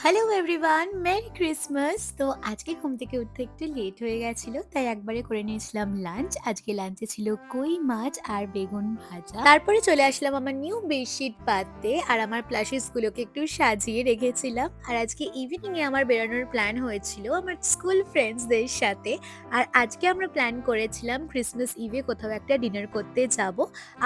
Hello everyone, merry Christmas. তো আজকে ঘুম থেকে উঠতে একটু লেট হয়ে গেছিল, তাই একবারে করে নিয়েছিলাম লাঞ্চ। আজকে লাঞ্চে ছিল কই মাছ আর বেগুন ভাজা। তারপরে চলে আসলাম আমার নিউ বেডশিট পাততে, আর আমার প্লাশেস গুলোকে একটু সাজিয়ে রেখেছিলাম। আর আজকে ইভিনিং এ আমার বেরোনোর প্ল্যান হয়েছিল আমার স্কুল ফ্রেন্ডসদের সাথে। আর আজকে আমরা প্ল্যান করেছিলাম ক্রিসমাস ইভে কোথাও একটা ডিনার করতে যাব।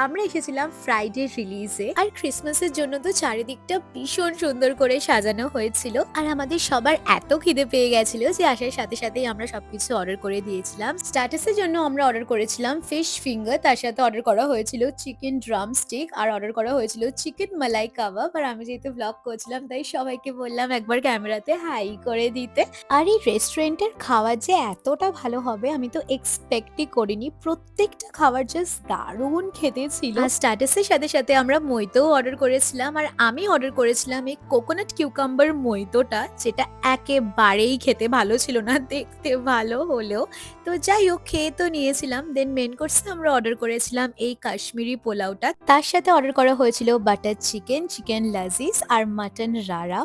আমরা এসেছিলাম ফ্রাইডে রিলিজে, আর ক্রিসমাসের জন্য তো চারিদিকটা ভীষণ সুন্দর করে সাজানো হয়েছিল। আর আমাদের সবার এত খিদে পেয়ে গেছিল যে আসার সাথে সাথেই আমরা সবকিছু অর্ডার করে দিয়েছিলাম। স্ট্যাটাসের জন্য আমরা অর্ডার করেছিলাম ফিশ ফিঙ্গার, তার সাথে অর্ডার করা হয়েছিল চিকেন ড্রাম স্টিক, আর অর্ডার করা হয়েছিল চিকেন মালাই কাবাব। আর আমি যেহেতু ব্লগ করছিলাম তাই সবাইকে বললাম একবার ক্যামেরাতে হাই করে দিতে। আর এই রেস্টুরেন্টের খাবার যে এতটা ভালো হবে আমি তো এক্সপেক্টই করিনি। প্রত্যেকটা খাবার জাস্ট দারুণ খেতে ছিল। আর স্ট্যাটাসের সাথে সাথে আমরা মইতোও অর্ডার করেছিলাম, আর আমি অর্ডার করেছিলাম এই কোকোনাট কিউকাম্বার মইতোটা, যেটা একেবারেই খেতে ভালো ছিল না, দেখতে ভালো হলেও। তো যাই হোক, খেয়ে তো নিয়েছিলাম। দেন মেন কোর্সে আমরা অর্ডার করেছিলাম এই কাশ্মীরি পোলাওটা, তার সাথে অর্ডার করা হয়েছিল বাটার চিকেন, চিকেন লাজিজ আর মাটন রাড়া।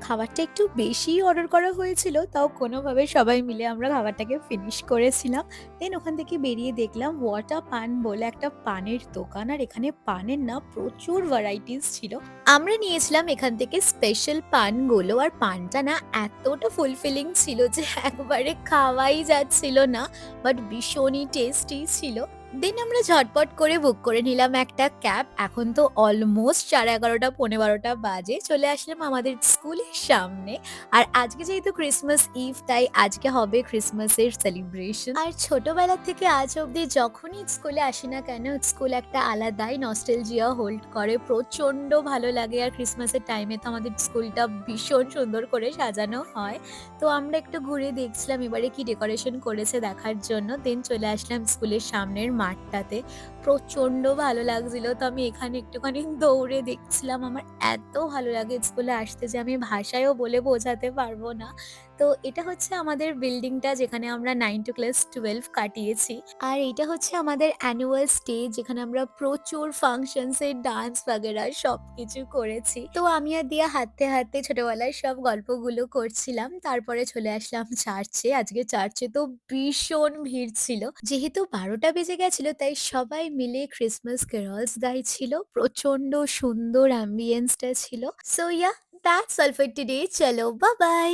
খাবারটা একটু বেশিই অর্ডার করা হয়েছিল, তাও কোনোভাবে সবাই মিলে আমরা খাবারটাকে ফিনিশ করেছিলাম। দেন ওখান থেকে বেরিয়ে দেখলাম ওয়াটার পান বলে একটা পানের দোকান, আর এখানে পানের না প্রচুর ভ্যারাইটিস ছিল। আমরা নিয়েছিলাম এখান থেকে স্পেশাল পানগুলো, আর পানটা না এতটা ফুলফিলিং ছিল যে একবারে খাওয়াই যাচ্ছিল না, বাট ভীষণই টেস্টি ছিল। দেন আমরা ঝটপট করে বুক করে নিলাম একটা ক্যাব। এখন তো অলমোস্ট 11:30 12:30 বাজে। চলে আসলাম আমাদের স্কুলের সামনে। আর আজকে যেহেতু ক্রিসমাস ইভ, তাই আজকে হবে ক্রিসমাসের সেলিব্রেশন। আর ছোটবেলা থেকে আজ অব্দি যখনই স্কুলে আসি না কেন, স্কুল একটা আলাদাই নস্টালজিয়া হোল্ড করে। প্রচন্ড ভালো লাগে। আর ক্রিসমাসের টাইমে তো আমাদের স্কুলটা ভীষণ সুন্দর করে সাজানো হয়। তো আমরা একটু ঘুরে দেখছিলাম এবারে কি ডেকোরেশন করেছে দেখার জন্য। দেন চলে আসলাম স্কুলের সামনের মাঠটাতে। প্রচন্ড ভালো লাগছিল। তো আমি এখানে একটুখানি দৌড়ে দেখছিলাম। আমার এত ভালো লাগে স্কুলে আসতে যে আমি ভাষায়ও বলে বোঝাতে পারবো না। তো এটা হচ্ছে আমাদের বিল্ডিংটা, যেখানে আমরা 9 to ক্লাস 12 কাটিয়েছি। আর এটা হচ্ছে আমাদের অ্যানুয়াল স্টেজ, যেখানে আমরা প্রচুর ফাংশনস এর ডান্স বাগেরা সবকিছু করেছি। তো আমি আর দিয়া হাঁটতে হাঁটতে ছোটবেলার সব গল্পগুলো করছিলাম। তারপরে চলে আসলাম চার্চে। আজকে চার্চে তো ভীষণ ভিড় ছিল। যেহেতু 12টা বেজে গেছিল, তাই সবাই মিলে ক্রিসমাস ক্যারলস গাইছিল। প্রচন্ড সুন্দর অ্যাম্বিয়েন্সটা ছিল। So yeah, that's all for today. চলো, বাই বাই।